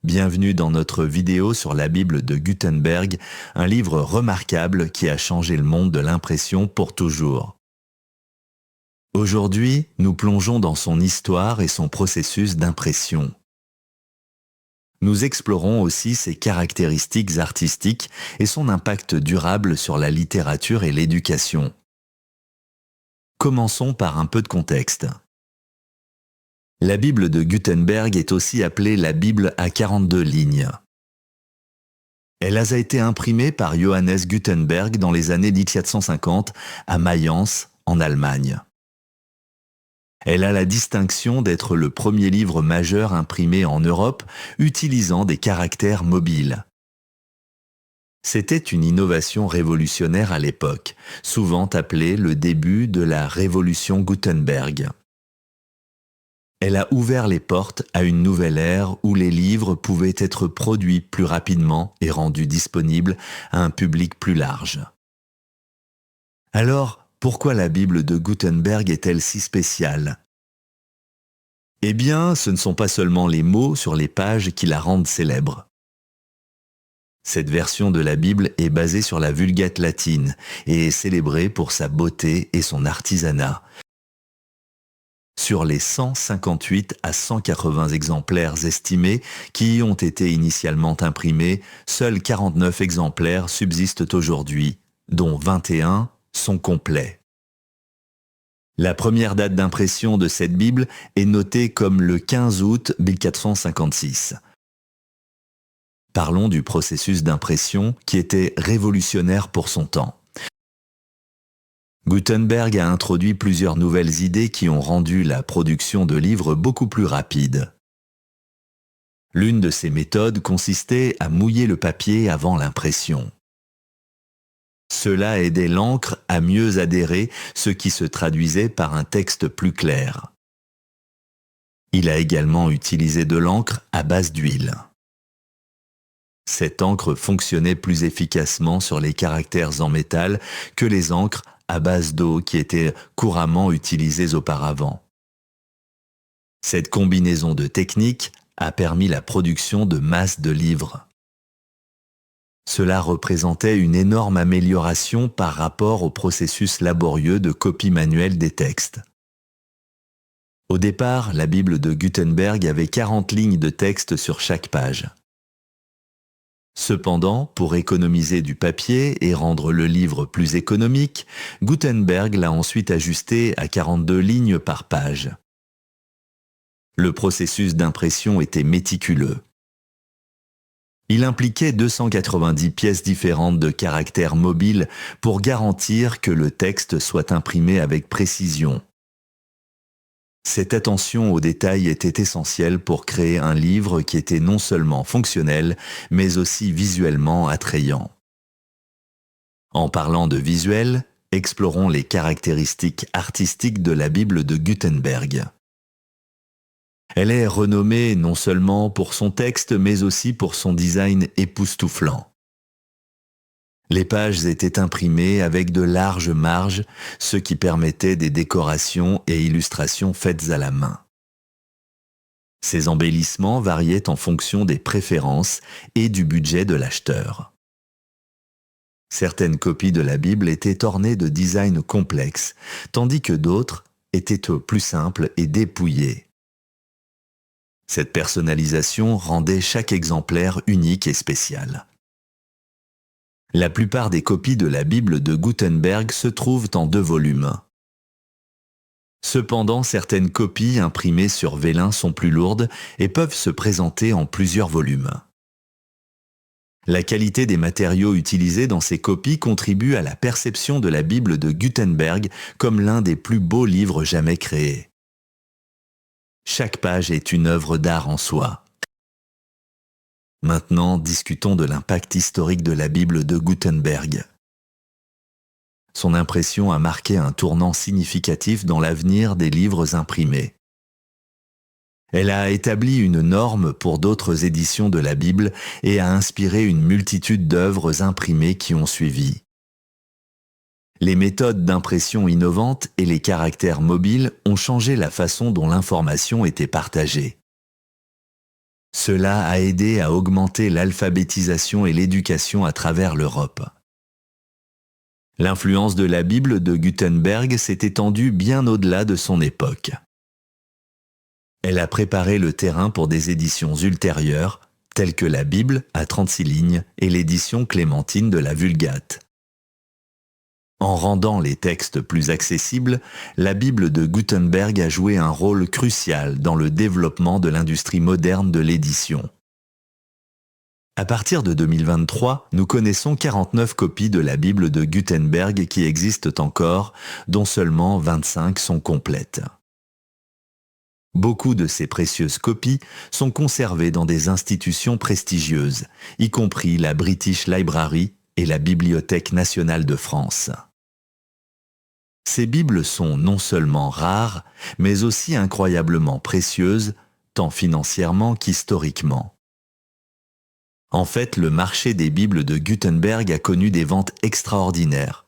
Bienvenue dans notre vidéo sur la Bible de Gutenberg, un livre remarquable qui a changé le monde de l'impression pour toujours. Aujourd'hui, nous plongeons dans son histoire et son processus d'impression. Nous explorons aussi ses caractéristiques artistiques et son impact durable sur la littérature et l'éducation. Commençons par un peu de contexte. La Bible de Gutenberg est aussi appelée la Bible à 42 lignes. Elle a été imprimée par Johannes Gutenberg dans les années 1750 à Mayence, en Allemagne. Elle a la distinction d'être le premier livre majeur imprimé en Europe utilisant des caractères mobiles. C'était une innovation révolutionnaire à l'époque, souvent appelée le début de la révolution Gutenberg. Elle a ouvert les portes à une nouvelle ère où les livres pouvaient être produits plus rapidement et rendus disponibles à un public plus large. Alors, pourquoi la Bible de Gutenberg est-elle si spéciale ? Eh bien, ce ne sont pas seulement les mots sur les pages qui la rendent célèbre. Cette version de la Bible est basée sur la Vulgate latine et est célébrée pour sa beauté et son artisanat. Sur les 158 à 180 exemplaires estimés qui y ont été initialement imprimés, seuls 49 exemplaires subsistent aujourd'hui, dont 21 sont complets. La première date d'impression de cette Bible est notée comme le 15 août 1456. Parlons du processus d'impression qui était révolutionnaire pour son temps. Gutenberg a introduit plusieurs nouvelles idées qui ont rendu la production de livres beaucoup plus rapide. L'une de ces méthodes consistait à mouiller le papier avant l'impression. Cela aidait l'encre à mieux adhérer, ce qui se traduisait par un texte plus clair. Il a également utilisé de l'encre à base d'huile. Cette encre fonctionnait plus efficacement sur les caractères en métal que les encres à base d'eau qui étaient couramment utilisées auparavant. Cette combinaison de techniques a permis la production de masses de livres. Cela représentait une énorme amélioration par rapport au processus laborieux de copie manuelle des textes. Au départ, la Bible de Gutenberg avait 40 lignes de texte sur chaque page. Cependant, pour économiser du papier et rendre le livre plus économique, Gutenberg l'a ensuite ajusté à 42 lignes par page. Le processus d'impression était méticuleux. Il impliquait 290 pièces différentes de caractères mobiles pour garantir que le texte soit imprimé avec précision. Cette attention aux détails était essentielle pour créer un livre qui était non seulement fonctionnel, mais aussi visuellement attrayant. En parlant de visuel, explorons les caractéristiques artistiques de la Bible de Gutenberg. Elle est renommée non seulement pour son texte, mais aussi pour son design époustouflant. Les pages étaient imprimées avec de larges marges, ce qui permettait des décorations et illustrations faites à la main. Ces embellissements variaient en fonction des préférences et du budget de l'acheteur. Certaines copies de la Bible étaient ornées de designs complexes, tandis que d'autres étaient plus simples et dépouillées. Cette personnalisation rendait chaque exemplaire unique et spécial. La plupart des copies de la Bible de Gutenberg se trouvent en 2 volumes. Cependant, certaines copies imprimées sur vélin sont plus lourdes et peuvent se présenter en plusieurs volumes. La qualité des matériaux utilisés dans ces copies contribue à la perception de la Bible de Gutenberg comme l'un des plus beaux livres jamais créés. Chaque page est une œuvre d'art en soi. Maintenant, discutons de l'impact historique de la Bible de Gutenberg. Son impression a marqué un tournant significatif dans l'avenir des livres imprimés. Elle a établi une norme pour d'autres éditions de la Bible et a inspiré une multitude d'œuvres imprimées qui ont suivi. Les méthodes d'impression innovantes et les caractères mobiles ont changé la façon dont l'information était partagée. Cela a aidé à augmenter l'alphabétisation et l'éducation à travers l'Europe. L'influence de la Bible de Gutenberg s'est étendue bien au-delà de son époque. Elle a préparé le terrain pour des éditions ultérieures, telles que la Bible à 36 lignes et l'édition clémentine de la Vulgate. En rendant les textes plus accessibles, la Bible de Gutenberg a joué un rôle crucial dans le développement de l'industrie moderne de l'édition. À partir de 2023, nous connaissons 49 copies de la Bible de Gutenberg qui existent encore, dont seulement 25 sont complètes. Beaucoup de ces précieuses copies sont conservées dans des institutions prestigieuses, y compris la British Library et la Bibliothèque nationale de France. Ces Bibles sont non seulement rares, mais aussi incroyablement précieuses, tant financièrement qu'historiquement. En fait, le marché des Bibles de Gutenberg a connu des ventes extraordinaires.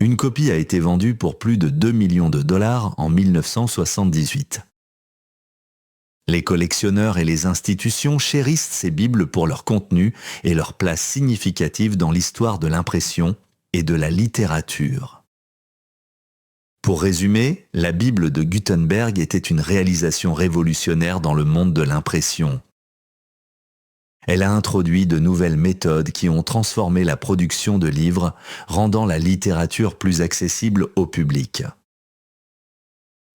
Une copie a été vendue pour plus de 2 millions de dollars en 1978. Les collectionneurs et les institutions chérissent ces Bibles pour leur contenu et leur place significative dans l'histoire de l'impression et de la littérature. Pour résumer, la Bible de Gutenberg était une réalisation révolutionnaire dans le monde de l'impression. Elle a introduit de nouvelles méthodes qui ont transformé la production de livres, rendant la littérature plus accessible au public.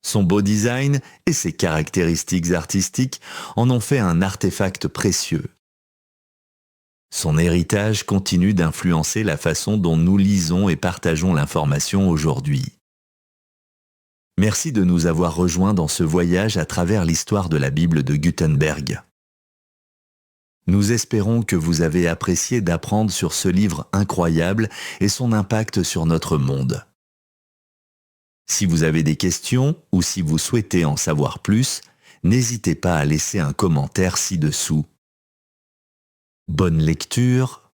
Son beau design et ses caractéristiques artistiques en ont fait un artefact précieux. Son héritage continue d'influencer la façon dont nous lisons et partageons l'information aujourd'hui. Merci de nous avoir rejoints dans ce voyage à travers l'histoire de la Bible de Gutenberg. Nous espérons que vous avez apprécié d'apprendre sur ce livre incroyable et son impact sur notre monde. Si vous avez des questions ou si vous souhaitez en savoir plus, n'hésitez pas à laisser un commentaire ci-dessous. Bonne lecture